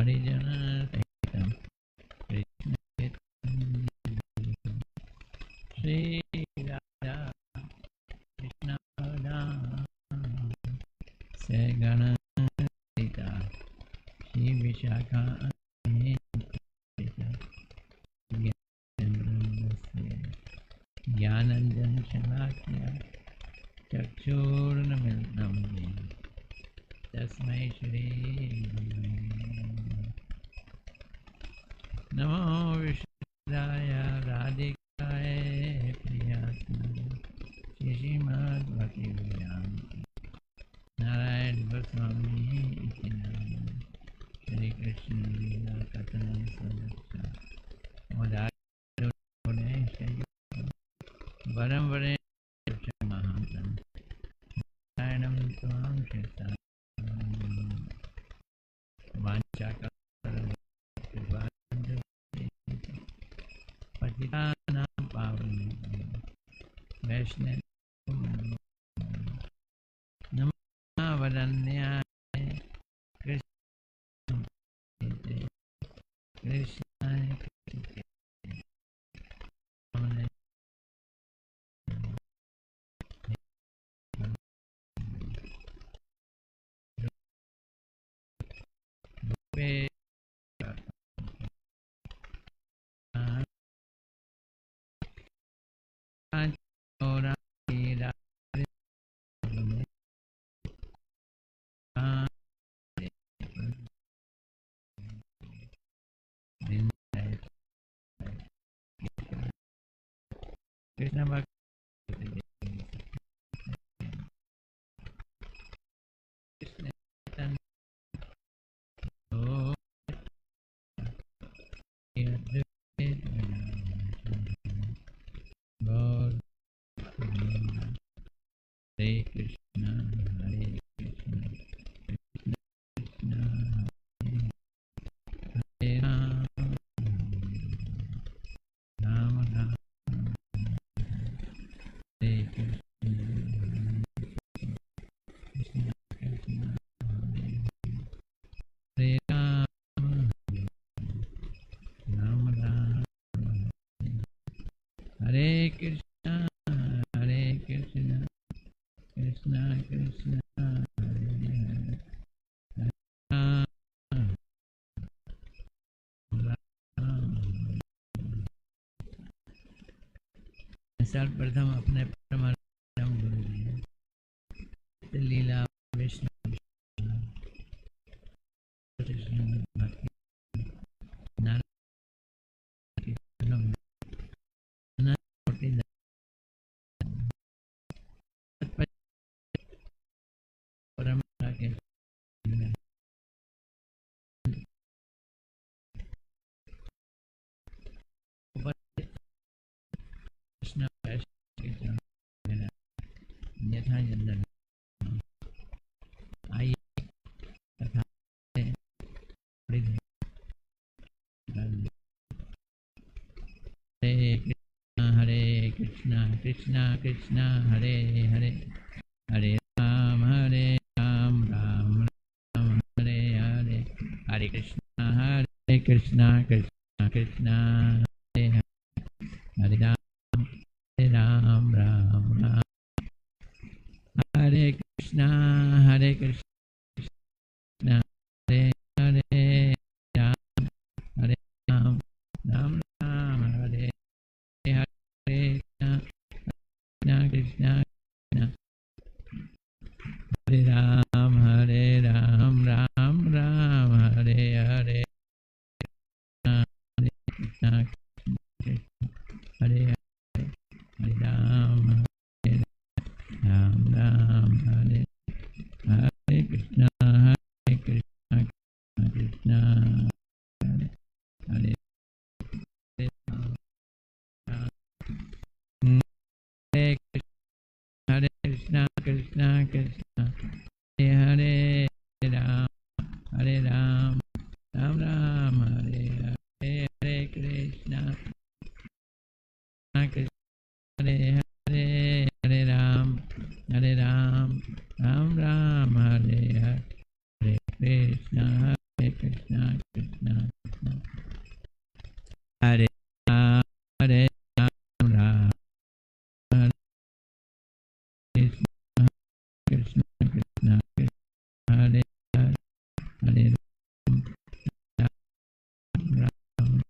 हरिजन सहितं कृष्ण श्री राधा कृष्ण से गण सीता श्री विशाखा ज्ञानंजन शलाक्य चक्षुर्नमिलितं येन तस्मै श्री नमो विष्णुदाय राधिकाय प्रियात्मने श्रीमद्भक्तिवेदान्त नारायण गोस्वामी इति नाम श्री कृष्ण लीला कथन संरक्षा वरम वरे महांतम नारायणं त्वां शिरसा पतितानां पावनेभ्यो वैष्णवेभ्यो नमः वदन्याय कृष्णाय कृष्ण भक्त हरे कृष्ण हरे कृष्ण कृष्ण हरे राम राम राम हरे कृष्ण कृष्ण कृष्ण हरे राम राम राम हरे कृष्ण कृष्ण कृष्ण हरे हरे राम राम। सर्वप्रथम अपने परम गुरु जी लीला विष्णु भक्ति परंपरा के कृष्ण यथा जंदन आइए तथा हरे कृष्ण कृष्ण कृष्ण हरे हरे हरे राम राम राम हरे हरे हरे कृष्ण कृष्ण कृष्ण हरे हरे राम राम राम हरे कृष्ण हरे हरे राम हरे राम राम राम हरे हरे कृष्ण कृष्ण हरे राम राम राम हरे हरे कृष्ण हरे हरे राम राम हरे हरे कृष्ण कृष्ण हरे हरे हरे कृष्ण कृष्ण कृष्ण हरे हरे राम राम राम हरे हरे हरे कृष्ण हरे राम राम हरे कृष्ण कृष्ण कृष्ण कृष्ण हरे हरे हरे राम राम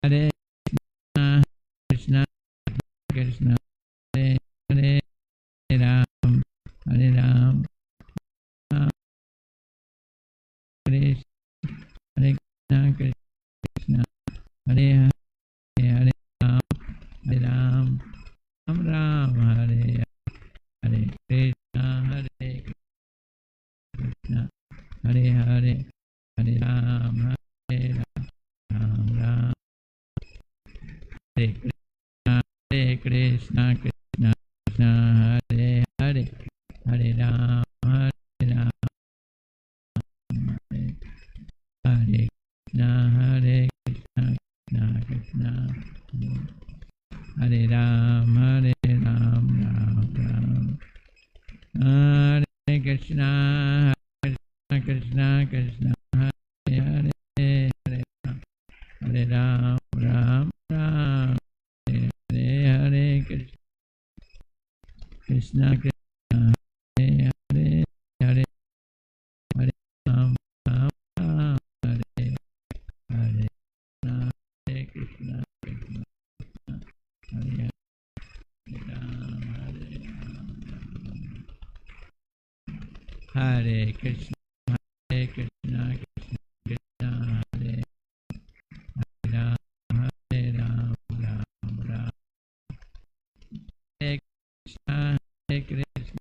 हरे कृष्ण कृष्ण हरे हरे राम हरे राम राम हरे हरे कृष्ण हरे हरे हरे राम राम राम हरे हरे कृष्ण हरे कृष्ण हरे हरे हरे राम राम राम हरे कृष्ण कृष्ण कृष्ण हरे हरे हरे राम हरे कृष्ण कृष्ण कृष्ण हरे राम राम राम हरे कृष्ण कृष्ण कृष्ण हरे हरे हरे राम राम राम हरे हरे कृष्ण कृष्ण हरे हरे हरे हरे राम राम राम हरे हरे हरे कृष्ण कृष्ण हरे राम हरे कृष्ण कृष्ण कृष्ण हरे राम राम राम हरे कृष्ण कृष्ण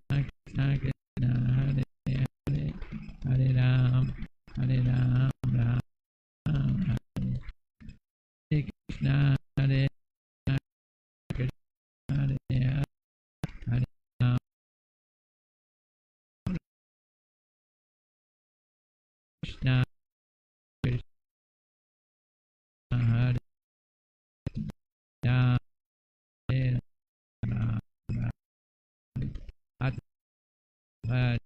हरे हरे हरे राम राम हरे कृष्ण हरे कृष्ण हरे हरे राम कृष्ण कृष्ण हरे राम राम राम हरे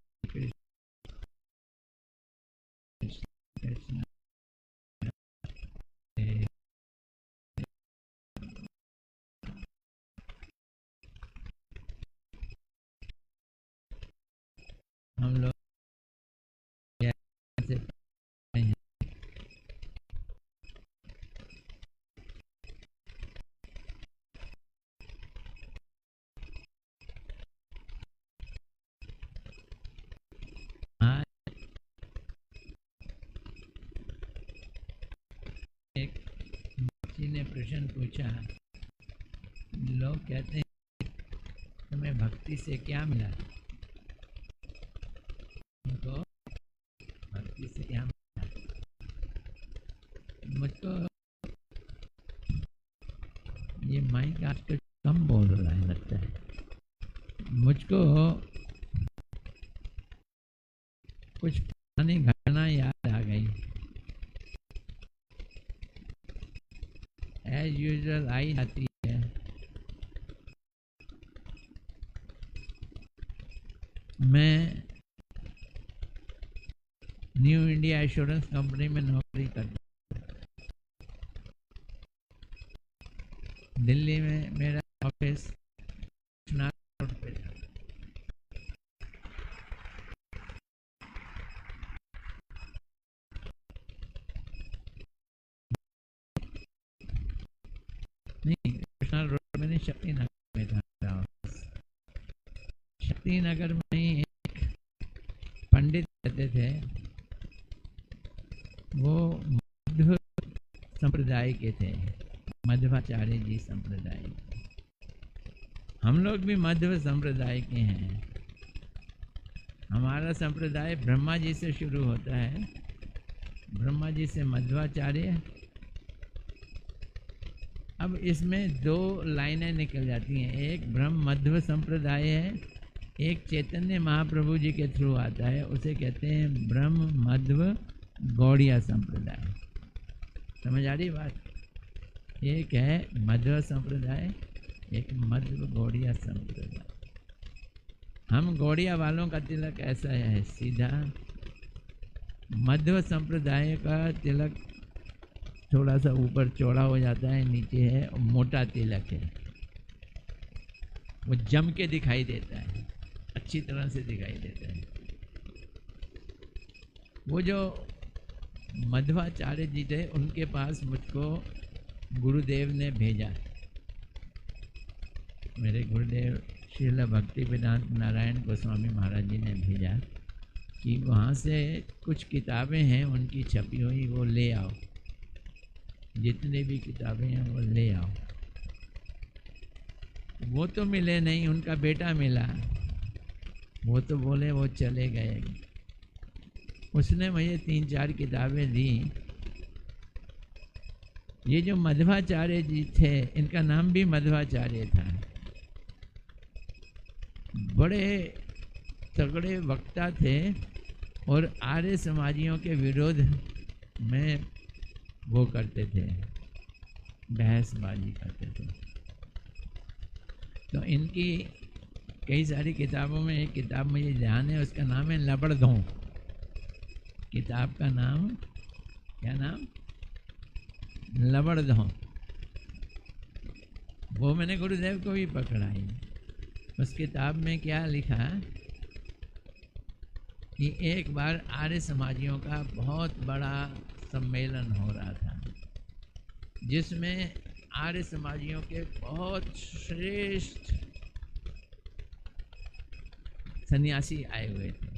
कृष्ण कृष्ण हरे हम लोग से पढ़ते हैं। आज एक बच्ची ने प्रश्न पूछा, लोग कहते हैं तुम्हें भक्ति से क्या मिला? उनको भक्ति से क्या मिला? मुझको ये माइक आजकल कम बोल रहा है लगता है। मुझको कुछ पुरानी घटना याद आ गई। एज यूजुअल आई जाती है। मैं न्यू इंडिया एश्योरेंस कंपनी में नौकरी करता हूँ। दिल्ली में मेरा ऑफिस रोड पे था। नहीं, कृष्णा रोड में नहीं, शक्ति नगर में था। शक्ति नगर में ही एक पंडित रहते थे। वो मध्व संप्रदाय के थे, मध्वाचार्य जी संप्रदाय। हम लोग भी मध्व संप्रदाय के हैं। हमारा संप्रदाय ब्रह्मा जी से शुरू होता है, ब्रह्मा जी से मध्वाचार्य। अब इसमें दो लाइनें निकल जाती हैं, एक ब्रह्म मध्व संप्रदाय है, एक चैतन्य महाप्रभु जी के थ्रू आता है, उसे कहते हैं ब्रह्म मध्व गौड़िया संप्रदाय। समझ आ रही बात? एक है मध्व संप्रदाय, एक मध्व गौड़िया संप्रदाय। हम गौड़िया वालों का तिलक ऐसा है सीधा, मध्व संप्रदाय का तिलक थोड़ा सा ऊपर चौड़ा हो जाता है, नीचे है और मोटा तिलक है, वो जम के दिखाई देता है, अच्छी तरह से दिखाई देता है। वो जो मध्वाचार्य जी थे, उनके पास मुझको गुरुदेव ने भेजा, मेरे गुरुदेव श्रील भक्ति वेदांत नारायण गोस्वामी महाराज जी ने भेजा कि वहाँ से कुछ किताबें हैं उनकी छपी हुई, वो ले आओ, जितनी भी किताबें हैं वो ले आओ। वो तो मिले नहीं, उनका बेटा मिला, वो तो बोले वो चले गए। उसने मुझे 3-4 किताबें दी। ये जो मध्वाचार्य जी थे, इनका नाम भी मध्वाचार्य था, बड़े तगड़े वक्ता थे और आर्य समाजियों के विरोध में वो करते थे, बहसबाजी करते थे। तो इनकी कई सारी किताबों में एक किताब मुझे ध्यान है, उसका नाम है लबड़धों। किताब का नाम क्या नाम? लबड़धों। वो मैंने गुरुदेव को भी पकड़ाई। उस किताब में क्या लिखा कि एक बार आर्य समाजियों का बहुत बड़ा सम्मेलन हो रहा था, जिसमें आर्य समाजियों के बहुत श्रेष्ठ सन्यासी आए हुए थे।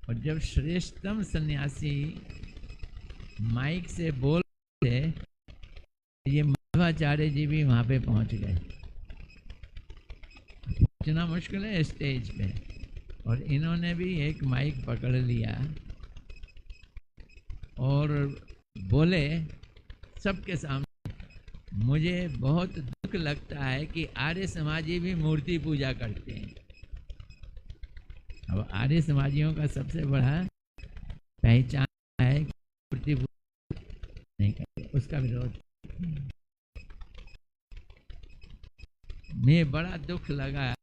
और जब श्रेष्ठतम सन्यासी माइक से बोल रहे थे, ये मध्वाचार्य जी भी वहाँ पे पहुँच गए। पहुँचना मुश्किल है स्टेज पे, और इन्होंने भी एक माइक पकड़ लिया और बोले सबके सामने, मुझे बहुत दुख लगता है कि आर्य समाजी भी मूर्ति पूजा करते हैं। अब आर्य समाजियों का सबसे बड़ा पहचान है कि मूर्ति पूजा नहीं करते, उसका विरोध। मुझे बड़ा दुख लगा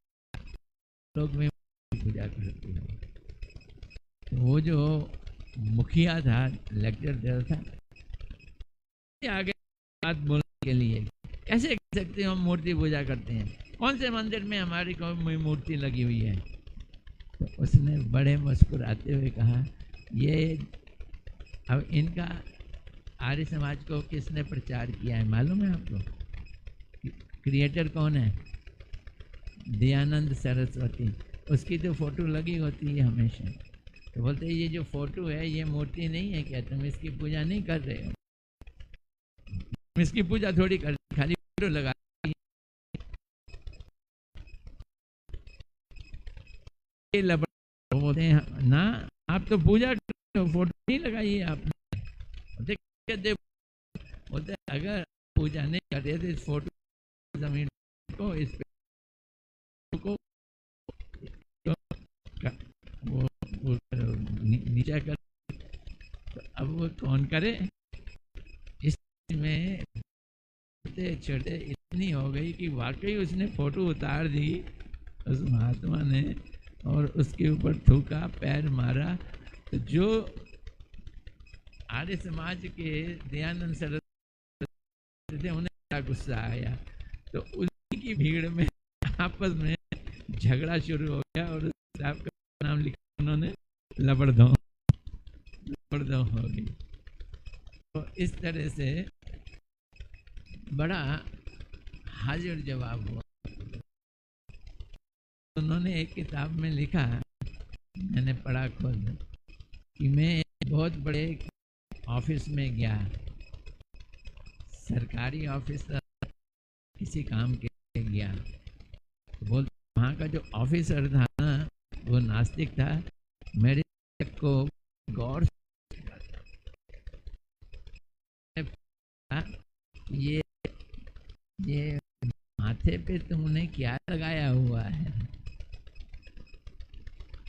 लोग में पूजा करते हैं। तो वो जो मुखिया था, लेक्चर दे रहा था, आगे बात बोलने के लिए, कैसे कह सकते हो हम मूर्ति पूजा करते हैं? कौन से मंदिर में हमारी कोई मूर्ति लगी हुई है? तो उसने बड़े मुस्कुराते हुए कहा, ये अब इनका आर्य समाज को किसने प्रचार किया है मालूम है आपको? क्रिएटर कौन है? दयानंद सरस्वती। उसकी तो फोटो लगी होती है हमेशा। तो बोलते हैं ये जो फोटो है ये मूर्ति नहीं है क्या? तुम इसकी पूजा नहीं कर रहे हो, इसकी पूजा थोड़ी कर, खाली फोटो लगा। बोलते हैं ना, आप तो पूजा करते हो, फोटो नहीं लगाइए आपने। बोलते अगर पूजा नहीं कर रहे तो इस फोटो जमीन को, इस को वो नीचा कर। तो अब वो कौन करे? इसमें छोटे इतनी हो गई कि वाकई उसने फोटो उतार दी उस महात्मा ने और उसके ऊपर थूका, पैर मारा। तो जो आर्य समाज के दयानंद सरस्वती थे, उन्हें क्या गुस्सा आया, तो उसी की भीड़ में आपस में झगड़ा शुरू हो गया और साहब का नाम लिखा उन्होंने, लबड़धों हो गई। तो इस तरह से बड़ा हाजिर जवाब हुआ। उन्होंने एक किताब में लिखा, मैंने पढ़ा खुद, कि मैं एक बहुत बड़े ऑफिस में गया, सरकारी ऑफिस किसी काम के लिए गया। तो बोलते वहाँ का जो ऑफिसर था ना, वो नास्तिक था। मेरे को गौर से ये माथे पे तुमने क्या लगाया हुआ है?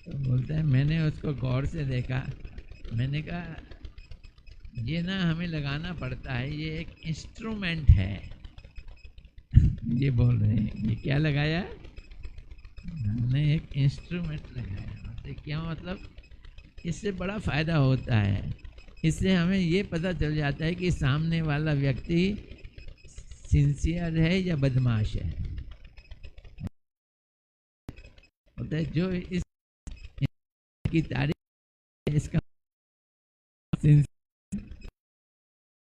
तो बोलता है मैंने उसको गौर से देखा, मैंने कहा ये ना हमें लगाना पड़ता है, ये एक इंस्ट्रूमेंट है। ये बोल रहे हैं ये क्या लगाया? हमने एक इंस्ट्रूमेंट लगाया। तो क्या मतलब? इससे बड़ा फायदा होता है। इससे हमें ये पता चल जाता है कि सामने वाला व्यक्ति सिंसियर है या बदमाश है। होता है जो इसकी तारीफ, इसका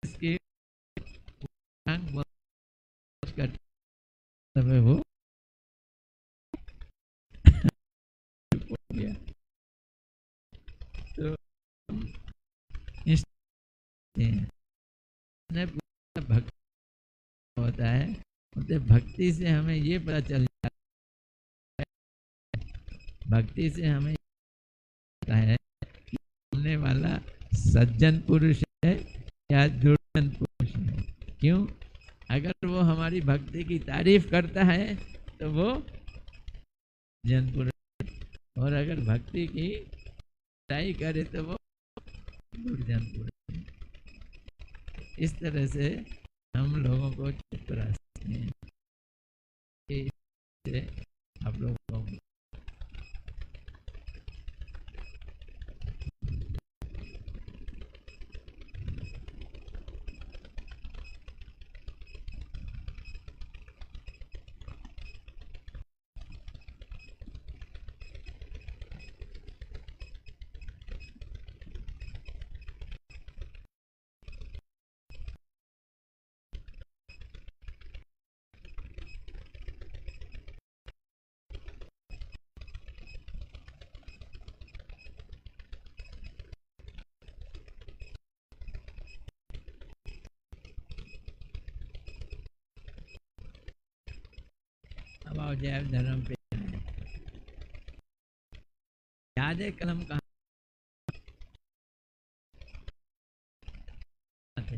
इसके करते समय वो गया। तो इस भक्ति होता है, भक्ति से हमें ये पता चल जाता है, भक्ति से हमें पता है कि सामने वाला सज्जन पुरुष है या दुर्जन पुरुष है। क्यों? अगर वो हमारी भक्ति की तारीफ करता है तो वो सज्जन पुरुष, और अगर भक्ति की बुराई करे तो वो दुर्जन पुरुष। इस तरह से हम लोगों को चित्त रास्ते हैं। आप लोगों को अब आओ जैव धर्म पे। याद है कलम कहाँ थे?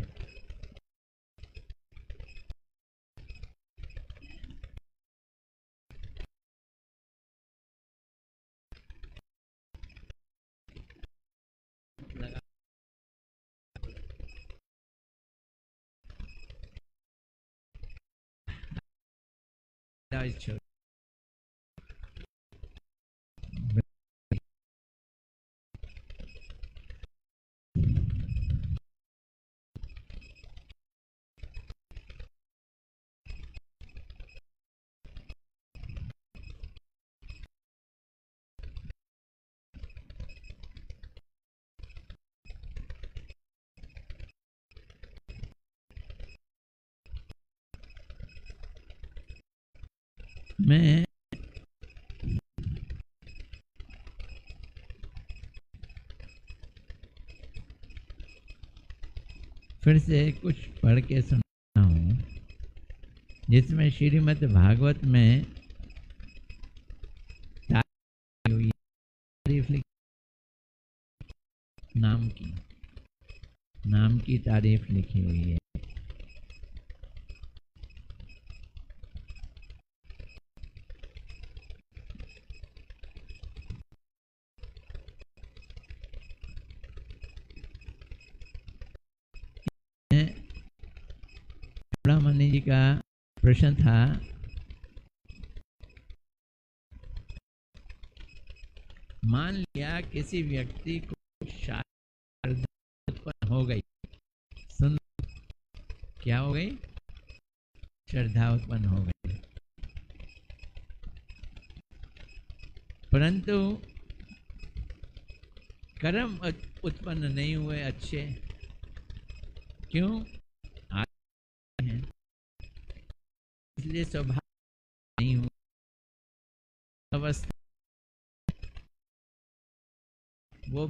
छोड़ मैं फिर से कुछ पढ़ के सुनाता हूँ, जिसमें श्रीमद् भागवत में तारीफ नाम की तारीफ लिखी हुई है। ब्रह्मणि जी का प्रश्न था, मान लिया किसी व्यक्ति को श्रद्धा उत्पन्न हो गई। सुन, क्या हो गई? श्रद्धा उत्पन्न हो गई, परंतु कर्म उत्पन्न नहीं हुए अच्छे। क्यों? इसलिए स्वभाव नहीं हुआ, अवस्था वो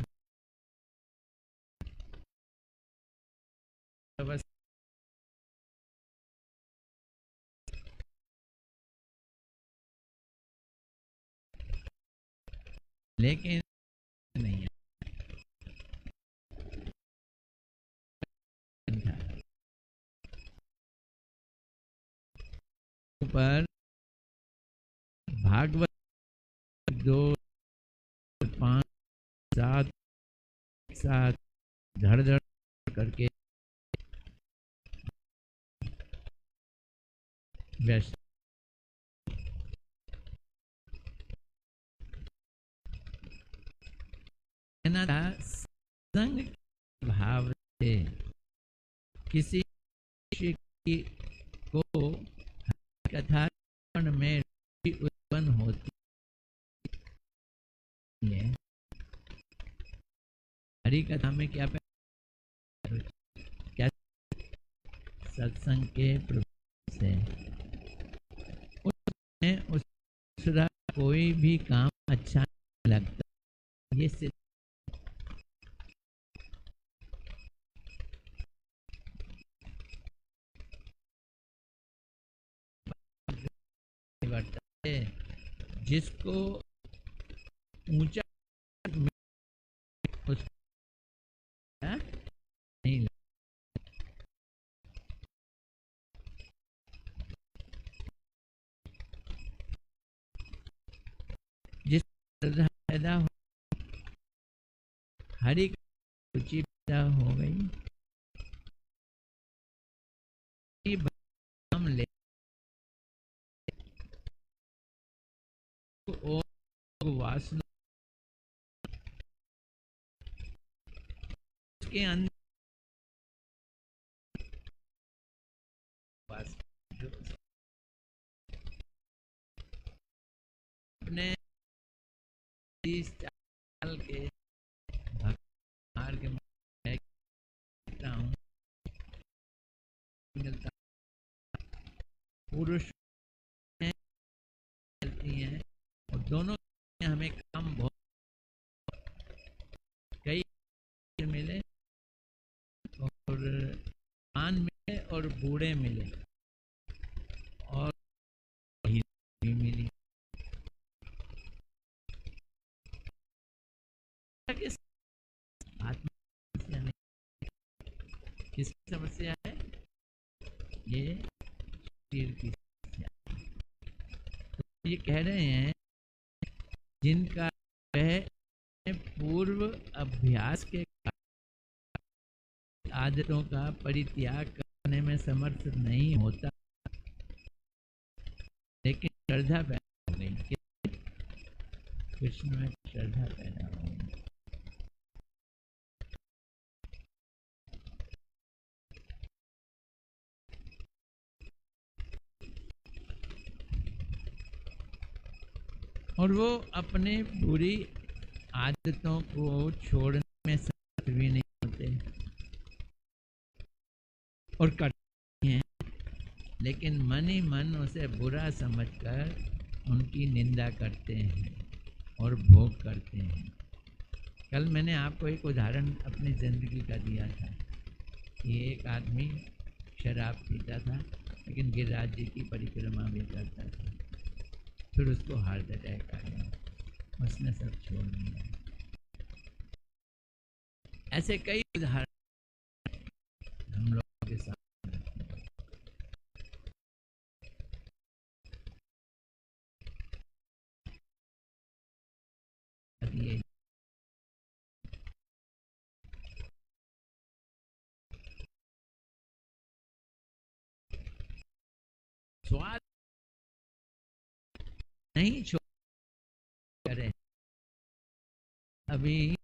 अवस्था लेकिन नहीं पर भागवत 2, 5, 7 साथ धड़ धड़ करके व्यस्त संग भाव किसी ऋषि को कथा में रुचि उत्पन्न होती है। हरि कथा में क्या क्या सत्संग के प्रभाव से उसमें उस कोई भी काम अच्छा नहीं लगता। ये सिर्फ है जिसको ऊंचा नहीं लगता। जिस पैदा हो हरि रुचि पैदा हो गई, हम ले वासना के अंदर अपने 30 साल के भगवान के मिलता पुरुष मिलती हैं और दोनों हमें काम बहुत कई मिले और आन मिले और बूढ़े मिले और भी मिली। किस आत्मा किसकी समस्या है? ये शरीर की समस्या। तो ये कह रहे हैं जिनका वह पूर्व अभ्यास के आदतों का परित्याग करने में समर्थ नहीं होता, लेकिन श्रद्धा पैदा हो गई, कृष्ण में श्रद्धा पैदा हो गई। और वो अपने बुरी आदतों को छोड़ने में समर्थ भी नहीं होते और करते हैं, लेकिन मन ही मन उसे बुरा समझकर उनकी निंदा करते हैं और भोग करते हैं। कल मैंने आपको एक उदाहरण अपनी ज़िंदगी का दिया था कि एक आदमी शराब पीता था लेकिन गिरिराज जी की परिक्रमा भी करता था, फिर उसको हार्ट अटैक आ गया, उसने सब छोड़ दिया। ऐसे कई उदाहरण हम लोगों के साथ स्वाद नहीं छोड़ करे। अभी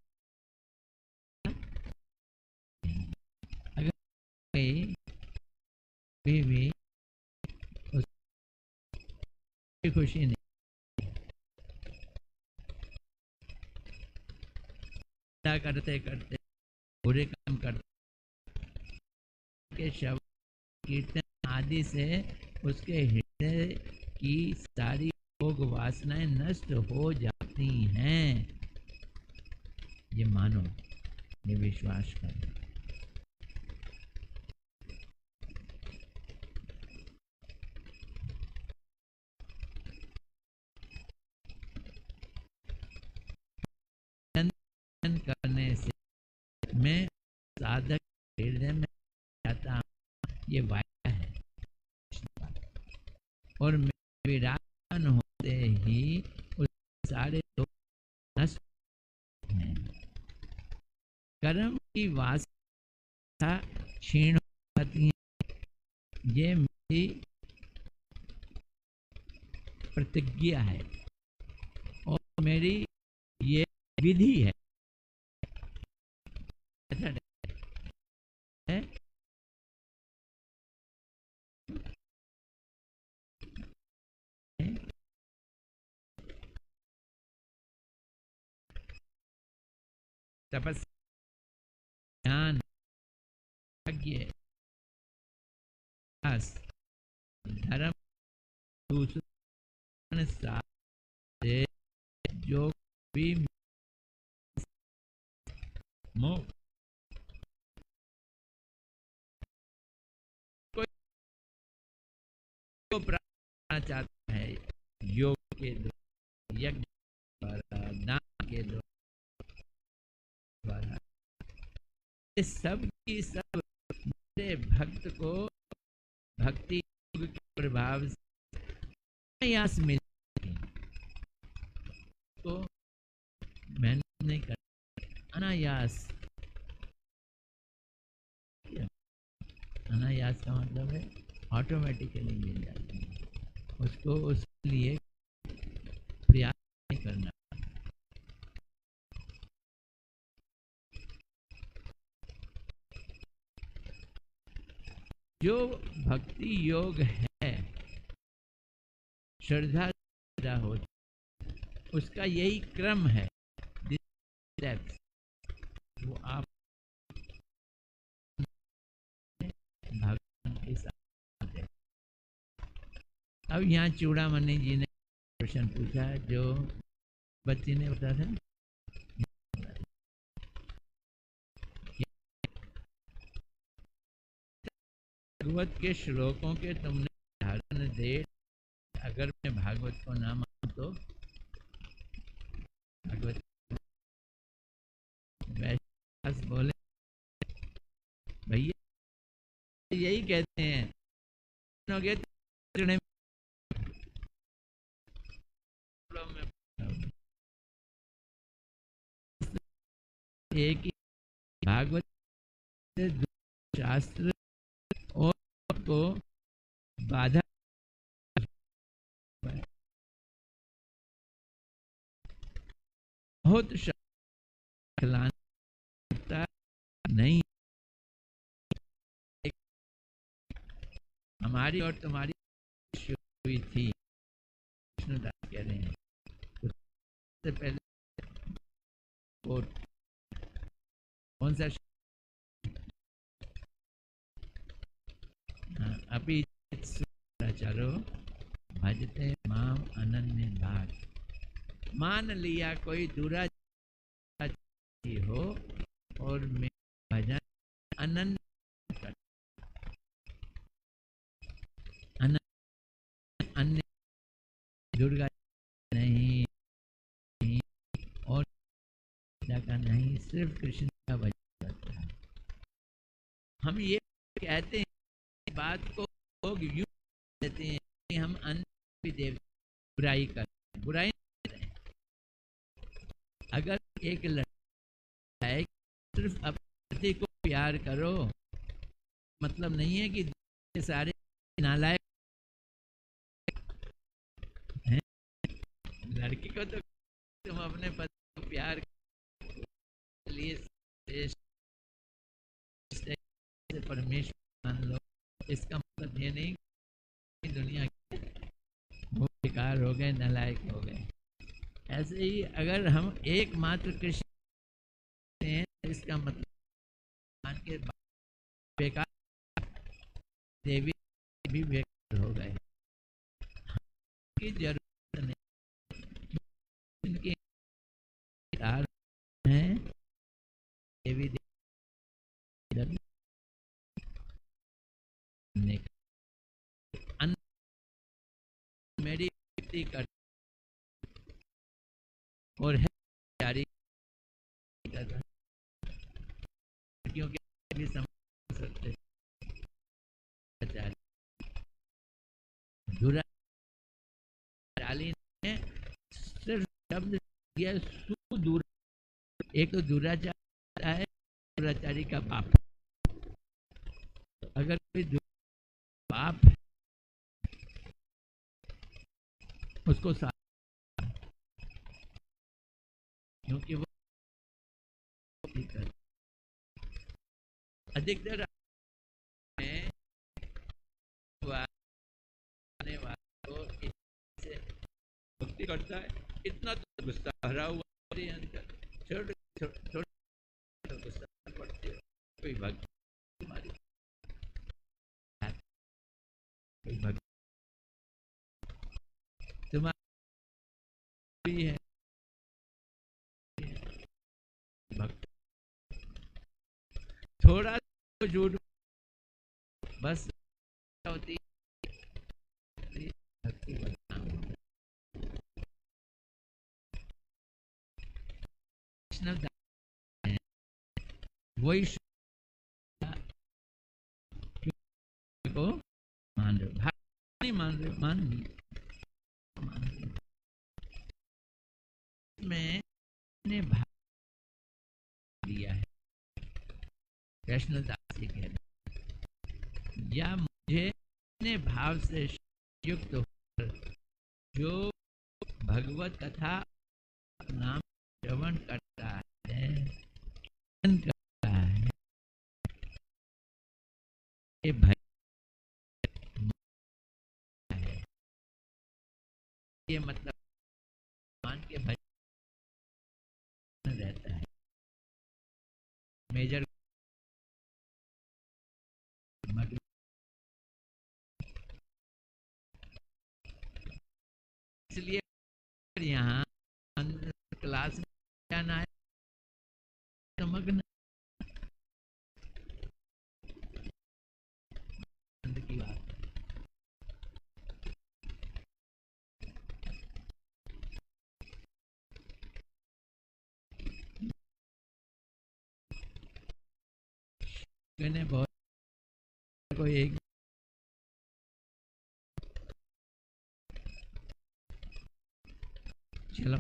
अगर भी उसकी खुशी नहीं करते करते बुरे काम करते के शब्द कीर्तन आदि से उसके हृदय की सारी भोग वासनाएं नष्ट हो जाती हैं। ये मानो, ये विश्वास करो। करने से मैं साधक हृदय में जाता हूँ, ये वाया है और मैं विराजमान होते ही उस सारे लोग नष्ट हैं। कर्म की वासना क्षीण हो जाती है। ये मेरी प्रतिज्ञा है और मेरी ये विधि है तपस्या, ज्ञान, भाग्य, आस, धर्म, दूसरे सारे जो भी मोक्ष को प्राप्त करना चाहता है, योग के द्वारा, यज्ञ द्वारा, दान के द्वारा, सब की सब मेरे भक्त को भक्ति योग के प्रभाव से अनायास मिलती, तो मेहनत नहीं कर, अनायास। अनायास का मतलब है ऑटोमेटिकली मिल जाती है, उसको उसके लिए प्रयास नहीं करना। जो भक्ति योग है, श्रद्धा हो, उसका यही क्रम है, वो आप भगवान के साथ है। अब यहाँ चूड़ामणि जी ने प्रश्न पूछा, जो बच्ची ने बताया था, भागवत के श्लोकों के तुमने उदाहरण दे, अगर मैं भागवत को ना मानूं तो भागवत व्यास बोले, भैया यही कहते हैं, एक ही भागवत शास्त्र और को बाधा बहुत खिलाना नहीं, हमारी और तुम्हारी हुई थी, कृष्णदास कह रहे हैं, उससे पहले कौन सा, अभी चलो भजते माम अनन्य भाग, मान लिया कोई दूरा हो और मैं भजन अनन्य अन्य दुर्गा नहीं और का नहीं, सिर्फ कृष्ण का भजन करता है। हम ये कहते हैं, बात को लोग यूं कहते हैं कि हम अन्य देव बुराई करते, बुराई नहीं कर रहे। अगर एक लड़का है सिर्फ अपने पति को प्यार करो, मतलब नहीं है कि सारे नालायक हैं। लड़की को तो तुम अपने पति को प्यार के लिए परमेश्वर मान लो, इसका मतलब ये नहीं कि दुनिया के बेकार हो गए, नालायक हो गए। ऐसे ही अगर हम एकमात्र कृष्ण हैं, इसका मतलब मान के बेकार देवी भी बेकार हो गए, की जरूरत नहीं। इनके हैं देवी मेरी कर और है जारी कर, क्योंकि भी समझ सकते दुराचारी ने सिर्फ शब्द दिया सुदूर, एक तो दुराचार है, दुराचारी का बाप, अगर कोई बाप उसको साथ, क्योंकि वो अधिकतर भक्ति करता है, इतना तो गुस्सा भरा हुआ अंदर, छोड़ कोई भक्त तुम्हारी, कोई भक्त तुम्हारी है, भक्त थोड़ा तो झूठ बस होती भक्ति बदनाम होता। वैष्णव वही को मान रहे, भाग नहीं मान रहे, मान नहीं मान रहे। मैंने भाग लिया है, कृष्णदास जी कह रहे, या मुझे अपने भाव से युक्त होकर जो भगवत कथा नाम श्रवण करता है, करता है, ये भय है, ये मतलब मान के भय रहता है। मेजर इसलिए यहाँ क्लास में जाना है, समझना की बात है। मैंने बहुत को एक चलो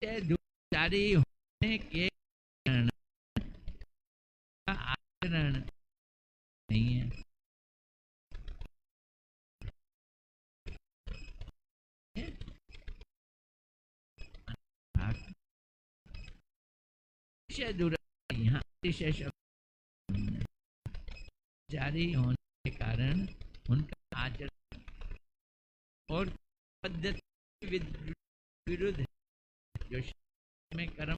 दुखदारी होने के कारण आचरण नहीं है। यहाँ जारी होने के कारण उनका आचरण और पद्धति विरुद्ध जो में कर्म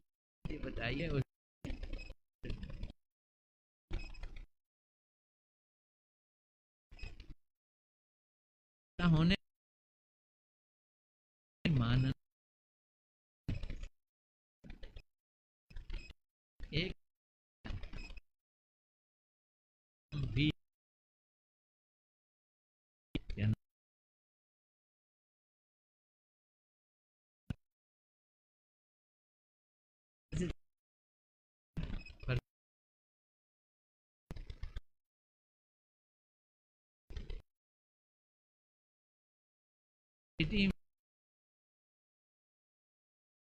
बताइए उस होने मान एक भी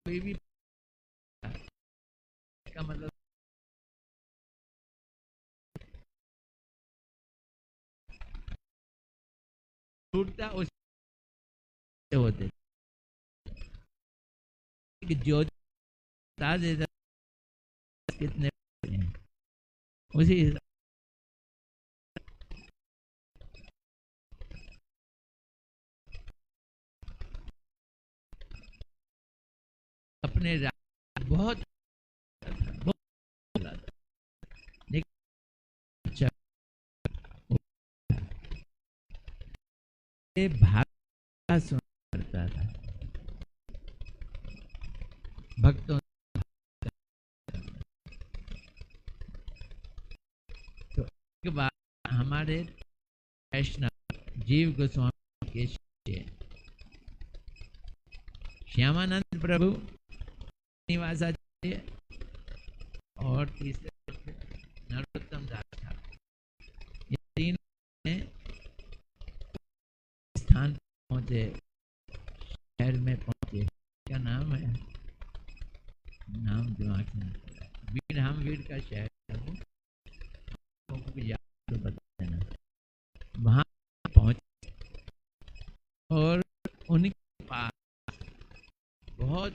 कोई भी का मतलब टूटता उस होते जो देता कितने उसी अपने बहुत अच्छा भाग सुन करता था भक्तों। तो एक बार हमारे वैष्णव जीव गोस्वामी के शिष्य श्यामानंद प्रभु निवासाचार्य और तीसरे नरोत्तम दास था, ये तीन स्थान पहुंचे, शहर में पहुंचे। क्या नाम है, नाम दिमाग में वीर, हम वीर का शहर है वो याद तो बता देना। वहां पहुंचे और उनके पास बहुत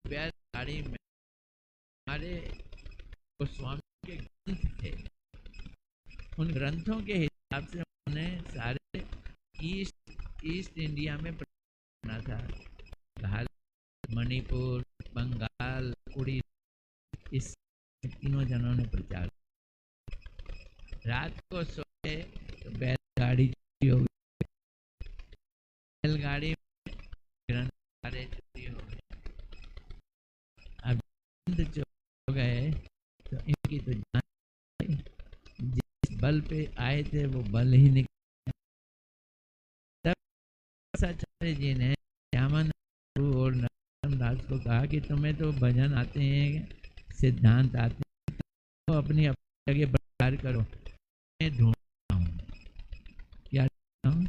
प्यारी गाड़ी में हमारे गोस्वामी के ग्रंथ थे। उन ग्रंथों के हिसाब से उन्होंने सारे ईस्ट इंडिया में पढ़ना था, मणिपुर, बंगाल, उड़ीसा, इस तीनों जनों ने प्रचार। रात को सोए तो बैलगाड़ी चोरी हो गई, बैलगाड़ी ग्रंथ सारे चोरी हो गए। अब ग्रंथ चोरी हो गए तो इनकी तो जान गई। जिस बल पे आए थे वो बल ही निकल। तब आचार्य जी ने श्यामानंद प्रभु और नरोत्तम दास को कहा कि तुम्हें तो भजन आते हैं, सिद्धांत आते हैं, तो अपनी जगह प्रचार करो। मैं ढूंढता हूँ, क्या ढूंढता हूँ?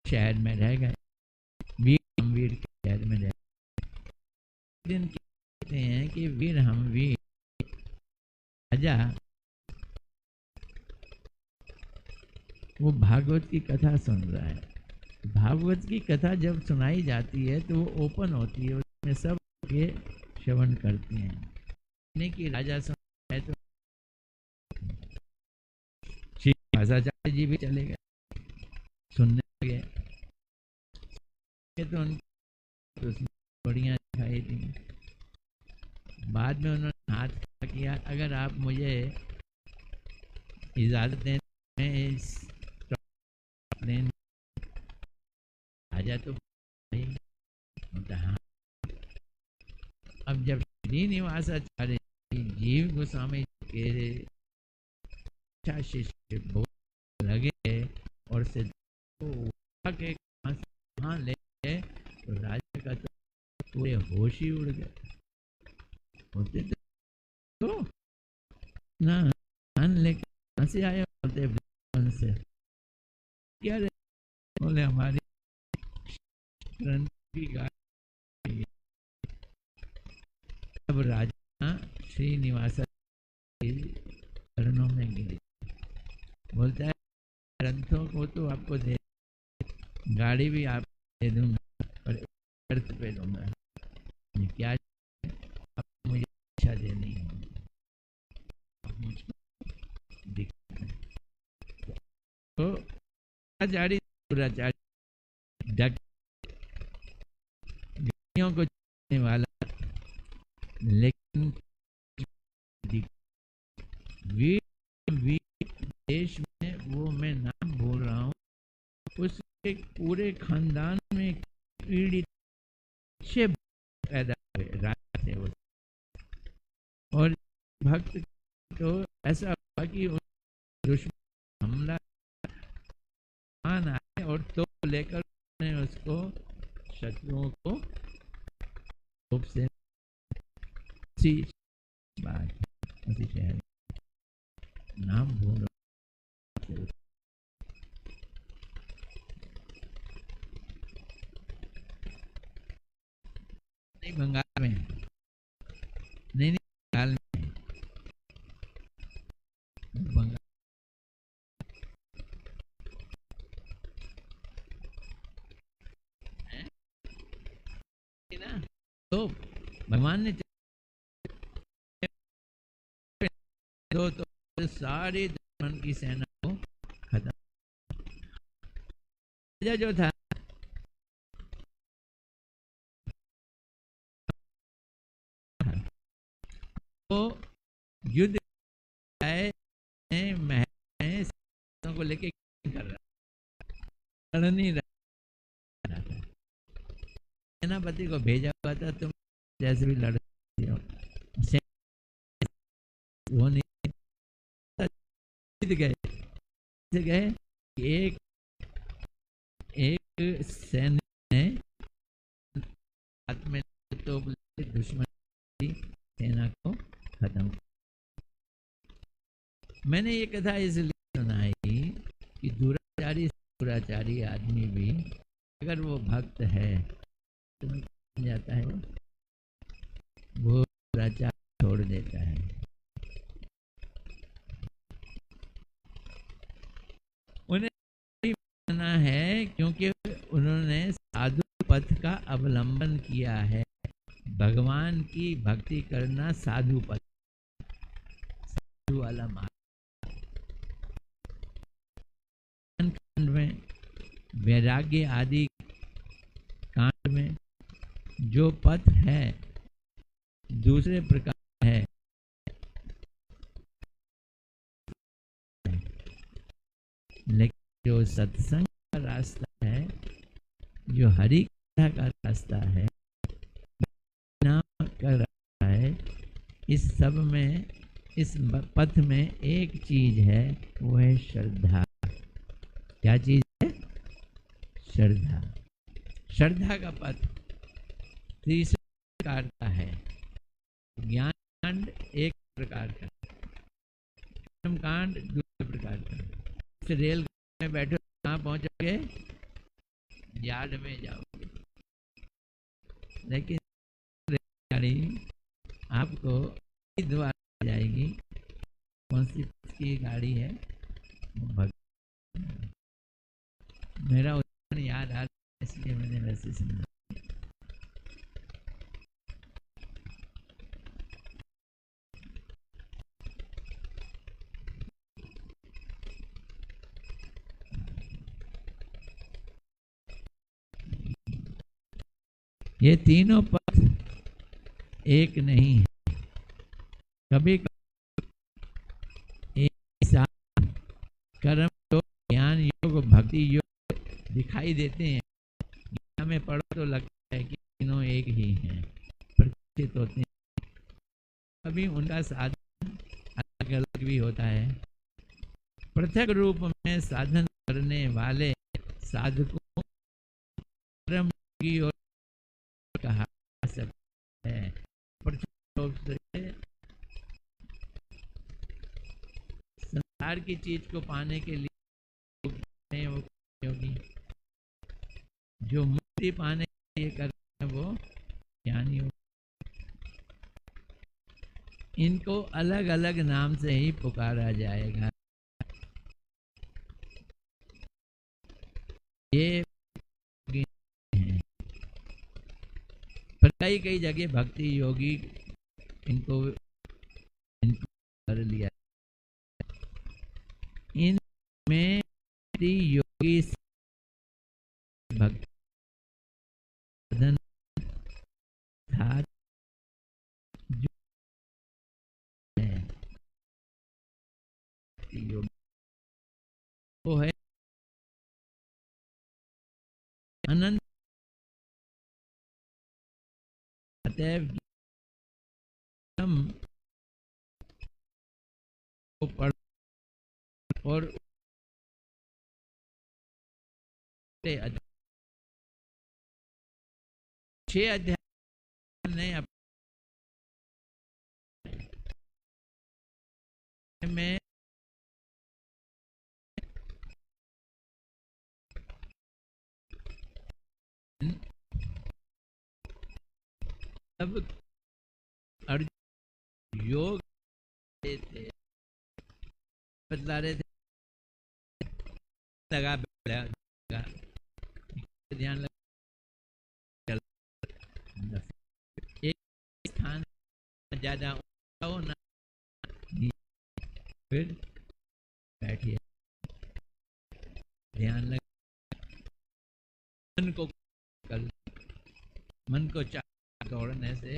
शहर में रह गए, वीर के शहर में रह गए। दिन कहते हैं कि वीर हम वीर राजा वो भागवत की कथा सुन रहा है। भागवत की कथा जब सुनाई जाती है तो वो ओपन होती है, उसमें सब के श्रवण करते हैं। नहीं कि राजा सुन रहा है तो श्री आचार्य जी भी चले गए, सुनने लगे तो उनकी बढ़िया दिखाई दी। बाद में उन्होंने हाथ खड़ा किया, अगर आप मुझे इजाजत दें मैं इस प्लेन राजा तो हाँ। अब जब श्रीनिवासाचार्य जीव गोस्वामी के अच्छा शिष्य बहुत लगे और सिद्ध के कहाँ ले गए तो राजा का तो पूरे होश ही उड़ गए। होते तो ना लेके कहाँ से आए बोलते से क्या रे? बोले हमारी ग्रंथ की गाय। अब राजा श्रीनिवास चरणों में गिरे, बोलता है ग्रंथों को तो आपको दे, गाड़ी भी आप दे दूंगा पर शर्त पे दूंगा। क्या? मुझे इच्छा देनी है, मुझको दिखना। तो आचार्य को जीतने वाला, लेकिन वीर देश में वो मैं नाम बोल रहा हूँ, उसके पूरे खानदान में पीड़ित अच्छे पैदा हुए राजा थे वो। और भक्त तो ऐसा हुआ कि दुश्मन हमला मान आए और तो लेकर उसको शत्रुओं को रूप से उसी शहर नाम भूल नहीं, बंगाल में नहीं, बंगाल में बंगाल ना। तो भगवान ने तो सारी दुश्मन की सेना को खत्म। जो था वो युद्ध महल को लेके कर रहा, लड़ नहीं रहा था। सेनापति को भेजा हुआ था, तुम जैसे भी लड़ हो, वो नहीं गए गए। एक सैनिक ने हाथ में तो दुश्मन की सेना को खत्म। मैंने ये कथा इसलिए सुनाई कि दुराचारी आदमी भी अगर वो भक्त है तो जाता है, वो दुराचार छोड़ देता है। उन्हें मानना है क्योंकि उन्होंने साधु पथ का अवलंबन किया है। भगवान की भक्ति करना साधु पथ, साधु वाला मार्ग में वैराग्य आदि जो पथ है दूसरे प्रकार है, लेकिन जो सत्संग का रास्ता है, जो हरि कथा का रास्ता है, नाम का रास्ता है, इस सब में, इस पथ में एक चीज है, वो है श्रद्धा। क्या चीज है? श्रद्धा। श्रद्धा का पथ तीसरे प्रकार का है। ज्ञान कांड एक प्रकार का, कर्म कांड दूसरे प्रकार का। रेल में बैठो, कहाँ पहुंचोगे? यार्ड में जाओगे। लेकिन रेलगाड़ी आपको द्वारा जाएगी। कौन सी की गाड़ी है? मेरा उदाहरण याद आ रहा है, इसलिए मैंने वैसे समझा। ये तीनों पथ एक नहीं है। कभी एक साथ कर्म योग, ज्ञान योग, भक्ति योग दिखाई देते हैं। गीता में पढ़ो तो लगता है कि तीनों एक ही हैं, प्रतीत होते हैं। कभी उनका साधन अलग अलग भी होता है। पृथक रूप में साधन करने वाले साधकों कर्म योगी और कहा सकता है। पृथक रूप से संसार की चीज को पाने के लिए वो योगी, जो मुक्ति पाने के लिए करते हैं वो ज्ञानी होगी। इनको अलग अलग नाम से ही पुकारा जाएगा। ये हैं, पर कई कई जगह भक्ति योगी इनको कर लिया। इनमें योगी भक्ति साधन था जो है योगी, वो है अनंत। अतएव हम को पढ़ और 6 अध्याय ने में अब अर्जुन योग थे, बतला रहे थे, लगा ध्यान लगा, एक स्थान ज्यादा हो ना, फिर बैठिए, ध्यान लगा, मन को कर, मन को चाह दौड़ने से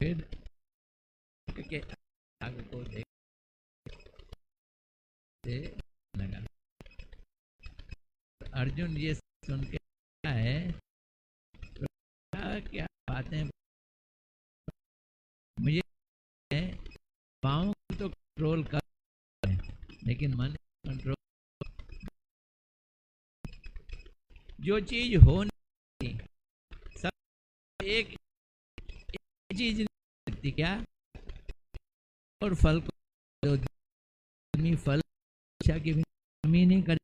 फिर के आग को देखते लगा। अर्जुन ये सुन के क्या है, क्या बातें मुझे है, पाँव तो कंट्रोल कर, लेकिन मन कंट्रोल, जो चीज हो नहीं सब एक चीज नहीं सकती क्या, और फल को आदमी फल इच्छा की भी कमी नहीं कर,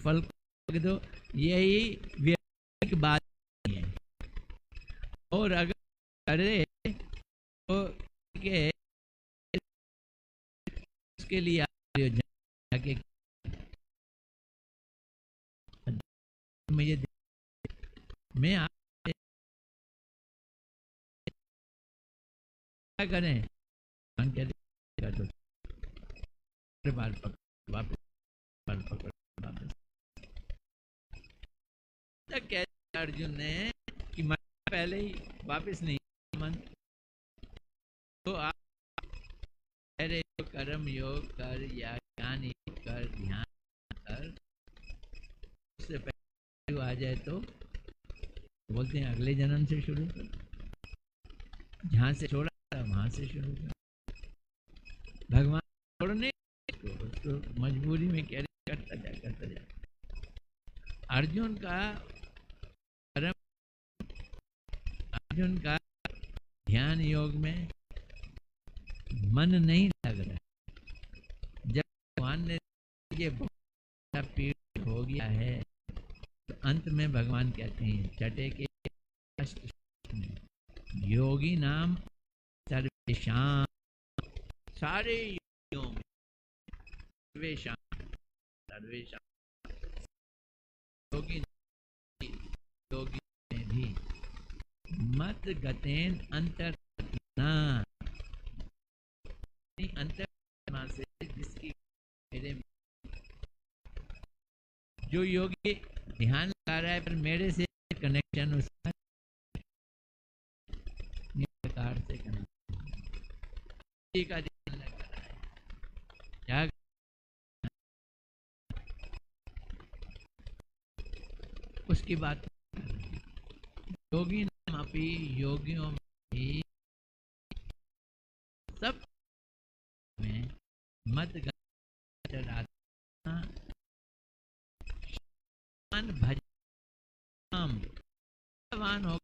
फल को तो यही व्यक्तिगत बात है। और अगर करे तो के उसके लिए जाके मुझे मैं आप क्या करें, कर दो, बाल पकड़ वापस, बाल पकड़ वापस, अर्जुन ने कि मन पहले ही वापस नहीं मन तो आप अरे कर्म योग कर या ज्ञान योग कर ध्यान कर उससे पहले आ जाए तो बोलते हैं अगले जन्म से शुरू कर, जहाँ से छोड़ा था वहां से शुरू कर। भगवान छोड़ने तो मजबूरी में कैरी करता जा। अर्जुन का ध्यान योग में मन नहीं लग रहा। जब भगवान ने ये बहुत पीड़ हो गया है तो अंत में भगवान कहते हैं छठे के योगी नाम सर्वेशाम, सारे योगियों में सर्वेशाम योगी में भी मत गतेन अंतर अंतरात्मा से जिसकी मेरे जो योगी ध्यान लगा रहा है पर मेरे से कनेक्शन उसका प्रकार से का ध्यान लगा रहा है उसकी बात योगी नाम अपनी योगियों में भी सब में मत भजन हो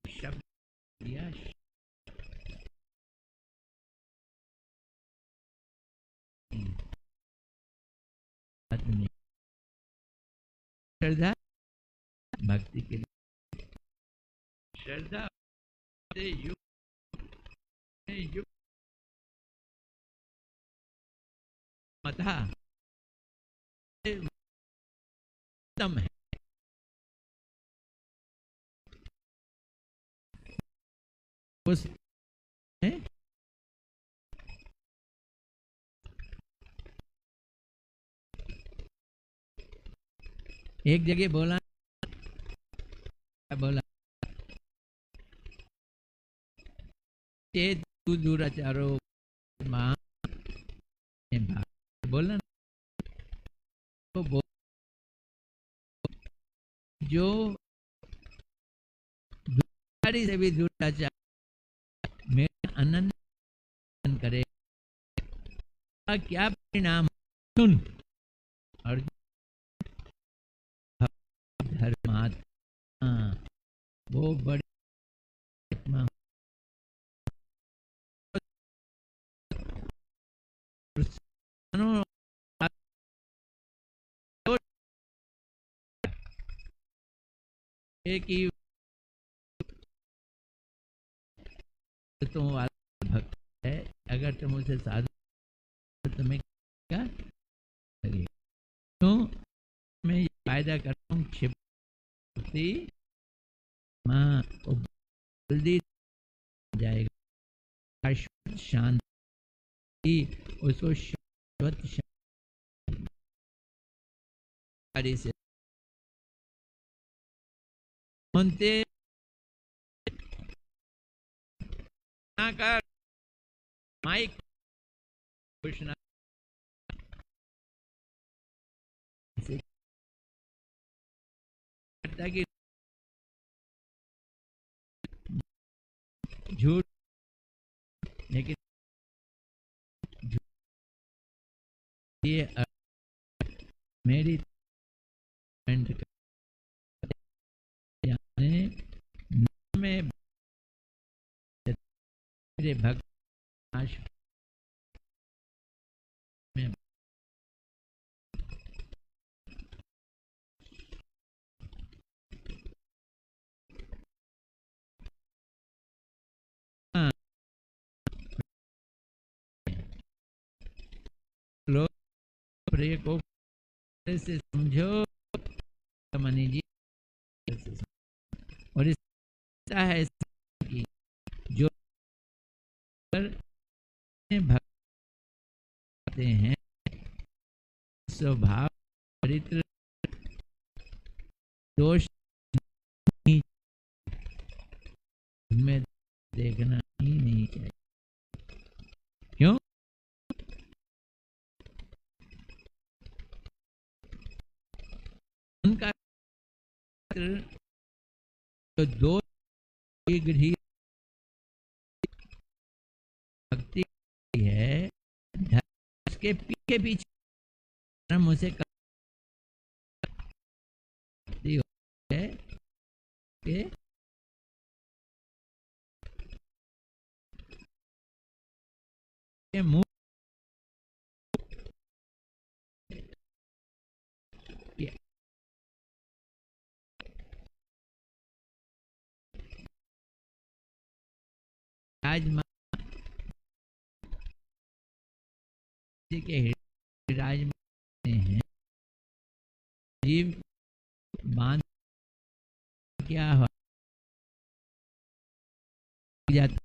शब्द दिया श्रद्धा भक्ति के लिए श्रद्धा से युक्त मता उत्तम है। उस एक जगह बोला तू दुराचारो बोलना तो जो दुराचारी से भी दुराचार मेरा आनंद करे क्या परिणाम सुन अर्जुन धर्मात्मा वो बड़ी एक ही तुम भक्त है, अगर तुम उसे साधु तुम्हें क्या करिए क्यों मैं ये फायदा करता हूँ क्षिप्ति माँ जल्दी जाएगा शांति उसको शाश्वत शांति से कर माइक कृष्ण कि झूठ लेकिन ये मेरी में मेरे भक्त में लोग प्रिय को से समझो मनी जी और ऐसा है कि जो भक्ति हैं स्वभाव चरित्र दोष में देखना ही नहीं चाहिए। क्यों? उनका तो दो ही भक्ति है, उसके पीछे पीछे हम उसे करती है के मुंह आज के विराजमान हैं, जीव बांध क्या हो जाता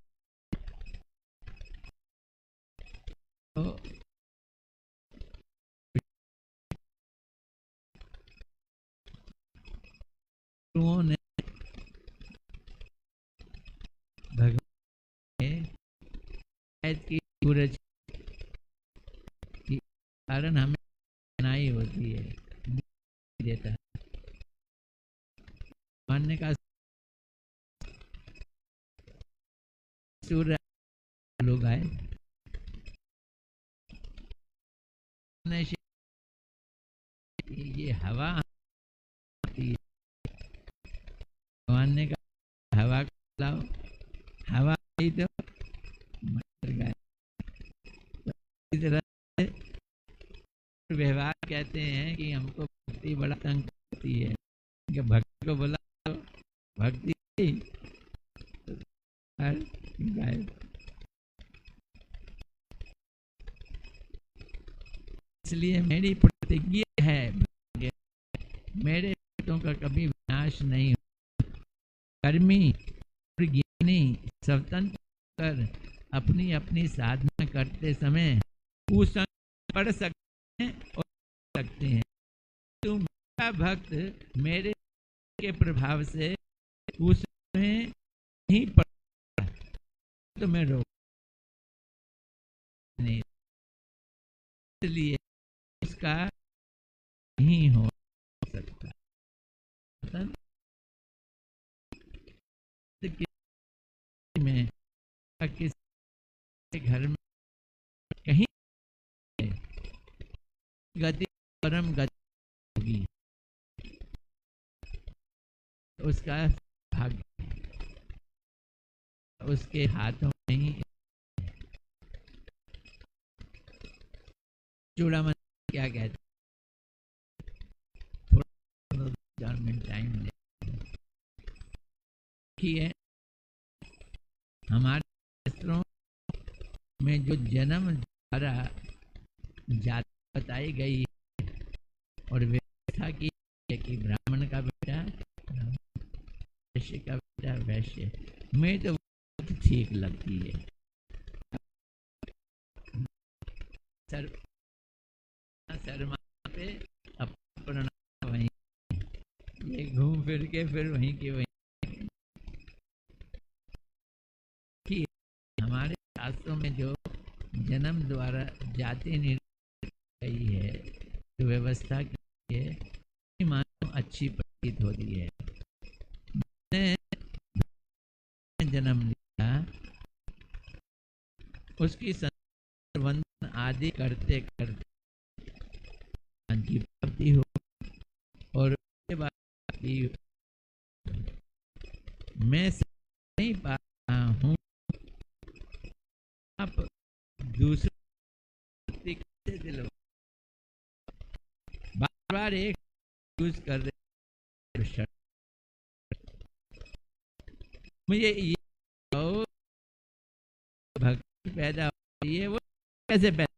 तो ने भगवान की सूरज के कारण हमें बनाई होती है, देता है मानने का सूर्य लोग आए ये हवा आती है, मानने का हवा लाओ, हवा आई तो मर गए। इस तरह व्यवहार कहते हैं कि हमको भक्ति बड़ा तंग करती है, कि भक्ति को बोला तो भक्ति इसलिए मेरी प्रतिज्ञा है, मेरे भक्तों का कभी विनाश नहीं हो। कर्मी और ज्ञानी स्वतंत्र कर अपनी अपनी साधना करते समय कुसंग पढ़ सकते हैं और सकते हैं। तुम मेरा भक्त मेरे के प्रभाव से कुसंग में नहीं पढ़ तो मैं रोक नहीं, इसलिए इसका नहीं हो सकता। में किसी घर में कहीं गति परम गति होगी, उसका भाग्य उसके हाथों में ही। चूड़ामणि क्या कहते, थोड़ा 4 मिनट टाइम देखिए, हमारे शास्त्रों में जो जन्म द्वारा जाति बताई गई है और व्यवस्था की है कि ब्राह्मण का बेटा वैश्य का बेटा वैश्य, मैं तो बहुत ठीक लगती है। शर्मा पे अपना वहीं ये घूम फिर के फिर वहीं के वहीं। हमारे शास्त्रों में जो जन्म द्वारा जाति निर्णय गई है, जो व्यवस्था की है, मानो अच्छी प्रतीत होती है। जन्म लिया, उसकी वंदन आदि करते करते की प्राप्ति हो और उसके बाद मैं नहीं पा रहा हूँ, आप दूसरे कैसे दिलवा, बार बार एक यूज कर रहे, मुझे ये भक्ति पैदा होती है, वो कैसे पैदा,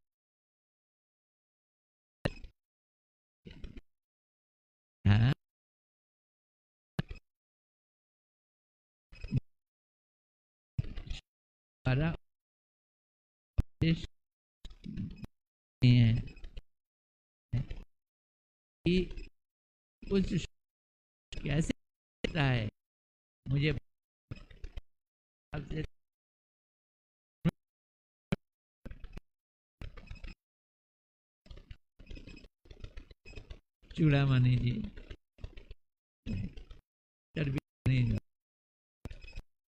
हाँ है उस कैसे देता है मुझे आपसे चूड़ामणि जी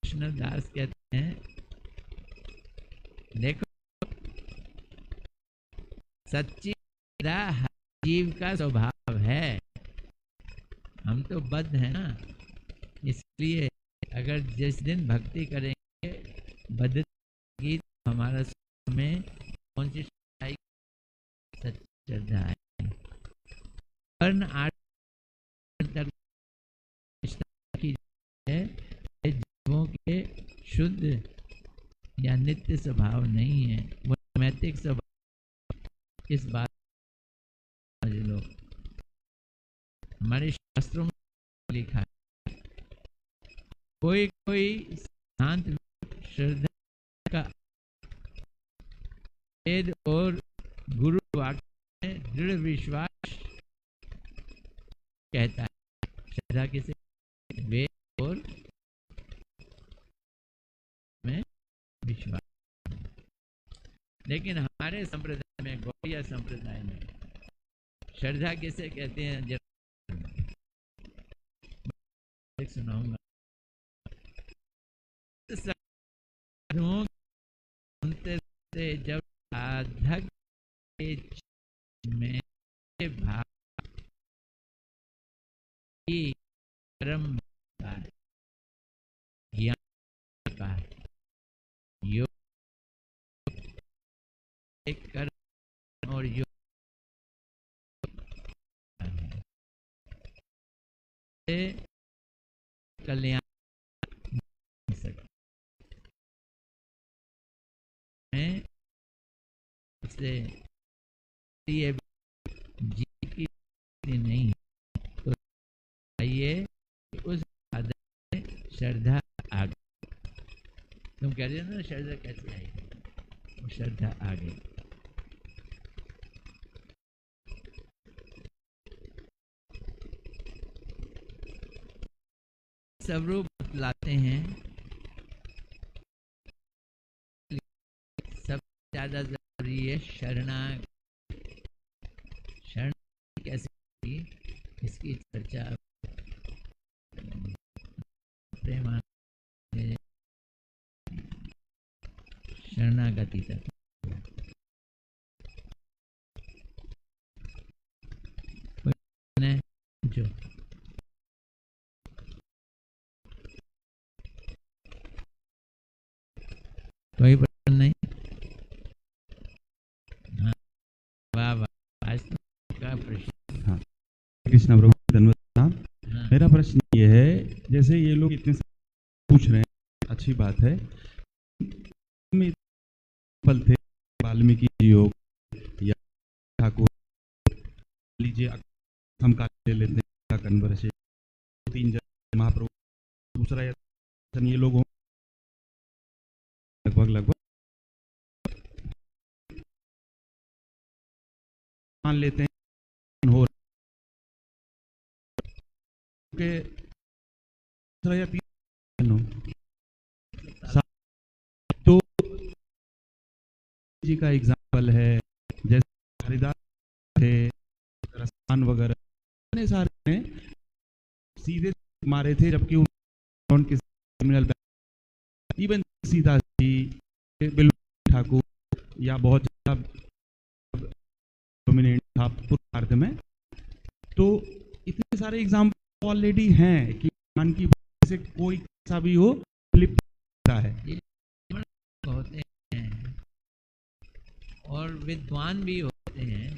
कृष्णदास कहते हैं देखो सच्ची जीव का स्वभाव है, हम तो बद्ध हैं ना, इसलिए अगर जिस दिन भक्ति करेंगे बद्ध की तो हमारा में कौन सी सच्ची श्रद्धा है। वर्ण आठ की है जीवों के शुद्ध या नित्य स्वभाव नहीं है, वो नैतिक स्वभाव। इस बात समझ लो, हमारे शास्त्रों में लिखा है कोई कोई शांत श्रद्धा का वेद और गुरु वाक्य में दृढ़ विश्वास कहता है। श्रद्धा किसे वेद और में विश्वास। लेकिन हमारे संप्रदाय में, गौड़िया संप्रदाय में श्रद्धा किसे कहते हैं जरा सुनाऊंगा। सुनते जब साधक में भाव कर्म का ज्ञान का योग कर्म और योग कल्याण से ये जी की नहीं तो आइए उस में श्रद्धा आ गई। तुम कह रहे हो ना श्रद्धा कैसे आएगी, वो श्रद्धा आ गई। स्वरूप बतलाते हैं, सबसे ज्यादा जरूरी है शरण कैसे, इसकी चर्चा प्रेमानंद शरणागति तक। जो कोई प्रश्न नहीं? हाँ, वाह वाह, आज का प्रश्न। हाँ, कृष्ण प्रभु धन्यवाद। हाँ। मेरा प्रश्न ये है, जैसे ये लोग इतने पूछ रहे हैं, अच्छी बात है, फल थे वाल्मीकि जी हो या ठाकुर लीजिए, हम का ले लेते हैं कन्वर्स, 3 जन महाप्रभु, दूसरा ये लोग लगभग मान लेते हैं हो के या 3 तो जी का एग्जाम्पल है, जैसे हरिदास थे, रसान वगैरह इतने सारे ने सीधे मारे थे, जबकि उनके क्रिमिनल, इवन सीता जी, बिल्कुल ठाकुर या बहुत ज्यादा डोमिनेंट था पूर्वार्ध में। तो इतने सारे एग्जाम्पल ऑलरेडी हैं कि मान की से कोई ऐसा भी हो फ्लिप होता है, होते हैं और विद्वान भी होते हैं।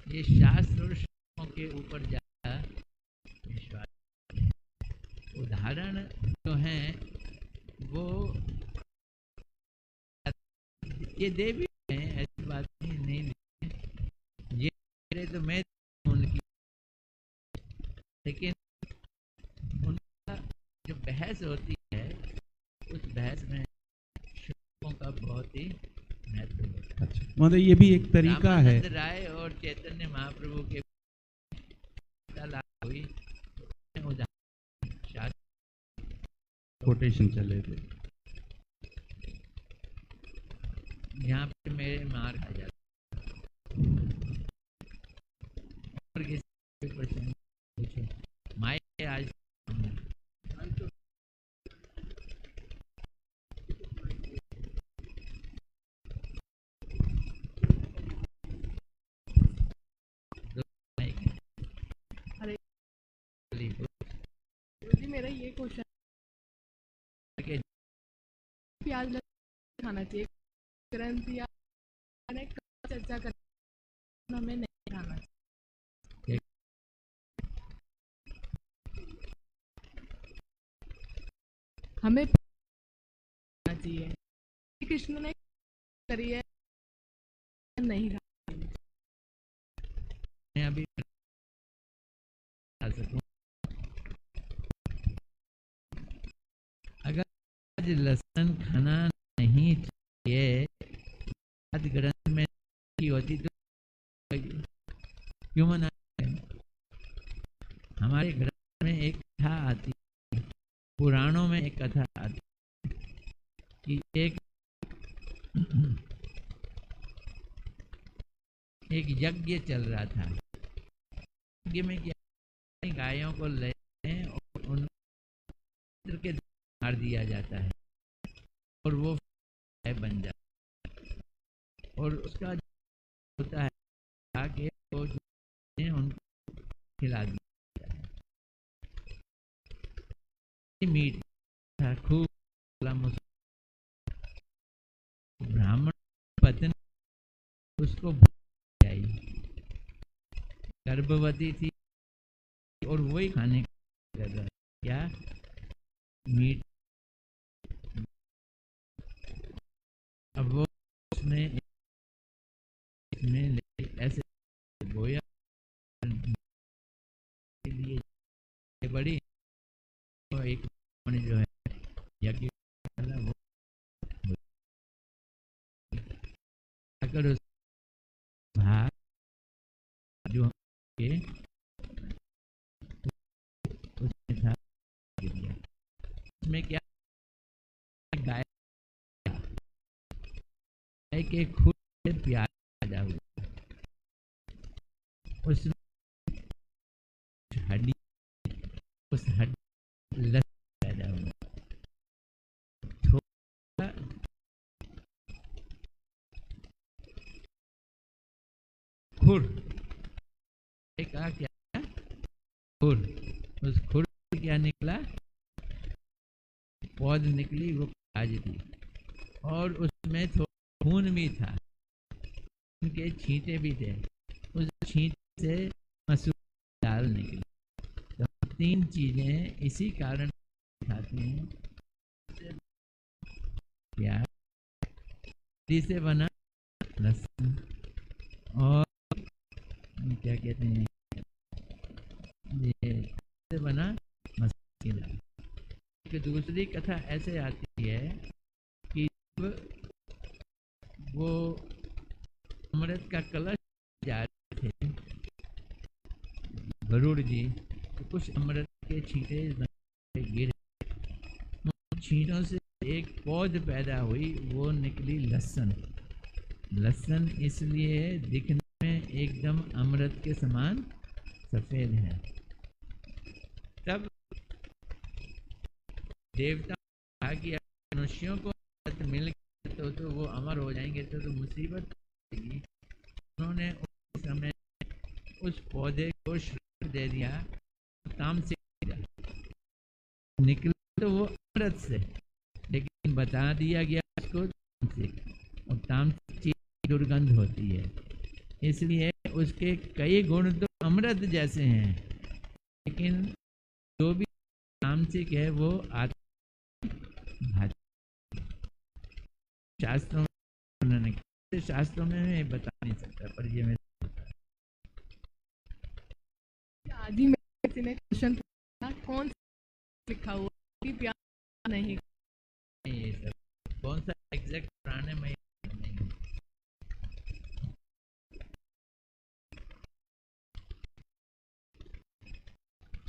ये शास्त्र के ऊपर ज्यादा विश्वास। उदाहरण जो हैं वो ये देवी हैं, ऐसी बात नहीं ये मेरे तो मैं उनकी, लेकिन उनका जो बहस होती है उस बहस में श्लोकों का बहुत ही महत्व होता है। मतलब ये भी एक तरीका है। राय और चैतन्य महाप्रभु के हुई कोटेशन चल रहे थे। यहाँ पे मेरे मार खा जाता। और किसी क्वेश्चन पूछो। माइक आज अरे माइक जी मेरा ये क्वेश्चन, के प्याज लहसुन खाना चाहिए ग्रंथ या चर्चा कर हमें नहीं खाना चाहिए। हमें खाना चाहिए, कृष्ण ने करी है नहीं खाना। मैं अभी आ सकूं। अगर आज लहसुन खाना नहीं चाहिए, आज ग्रंथ में की होती तो क्यों मना? हमारे ग्रंथ में एक कथा आती, पुराणों में एक कथा आती कि एक यज्ञ चल रहा था। यज्ञ में क्या, गायों को लेते हैं और उनको के मार दिया जाता है और वो गाय बन जाता है। और उसका होता है कि वो जो है उनको खिला दिया है। मीट था खूब। ब्राह्मण पत्नी उसको आई, गर्भवती थी और वही खाने का कर रहा है। क्या मीट? अब वो उसने ऐसे बोया के लिए बड़ी, तो एक जो है यज्ञ वो अगर उस भाग जो के उसमें था गिर गया। उसमें क्या, गाय के खुद से प्याज पैदा हुआ, उसमें हड्डी, उस हड्डी लहसुन पैदा हुआ। थोड़ा खुर, कहा क्या, खुर, उस खुर से क्या निकला, पौध निकली, वो प्याज थी और उसमें थोड़ा खून भी था, उनके छींटे भी थे। उस छींट से मसूर दाल निकली। तो तीन चीजें इसी कारण खाती हैं। प्याज से बना लहसुन और क्या कहते हैं ये से बना मसाला। कि दूसरी कथा ऐसे आती है कि वो अमृत का कलश जा रहे थे गरुड़ जी, तो कुछ अमृत के छींटे गिरे, उन छींटों से एक पौध पैदा हुई, वो निकली लहसुन। लहसुन इसलिए दिखने में एकदम अमृत के समान सफेद है। तब देवता कहा कि मनुष्यों को अमृत मिल गया तो वो अमर हो जाएंगे, तो मुसीबत आएगी। उन्होंने उस समय उस पौधे को श्राप दे दिया, तामसिक निकला तो वो अमृत से, लेकिन बता दिया गया उसको तामसिक, और तामसिक चीज दुर्गंध होती है, इसलिए उसके कई गुण तो अमृत जैसे हैं, लेकिन जो भी तामसिक है वो शास्त्रों में, शास्त्रों में मैं बता नहीं सकता, पर ये मैं आदि में किसी ने क्वेश्चन पूछा कौन लिखा हुआ कि प्याज नहीं, ये सब कौन सा एग्जैक्ट पुराने में नहीं।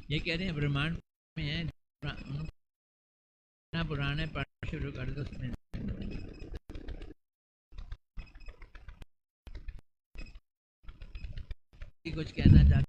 ये कह रहे हैं ब्रह्मांड में है, पुराने पढ़ना शुरू कर दो उसमें कुछ कहना चाहते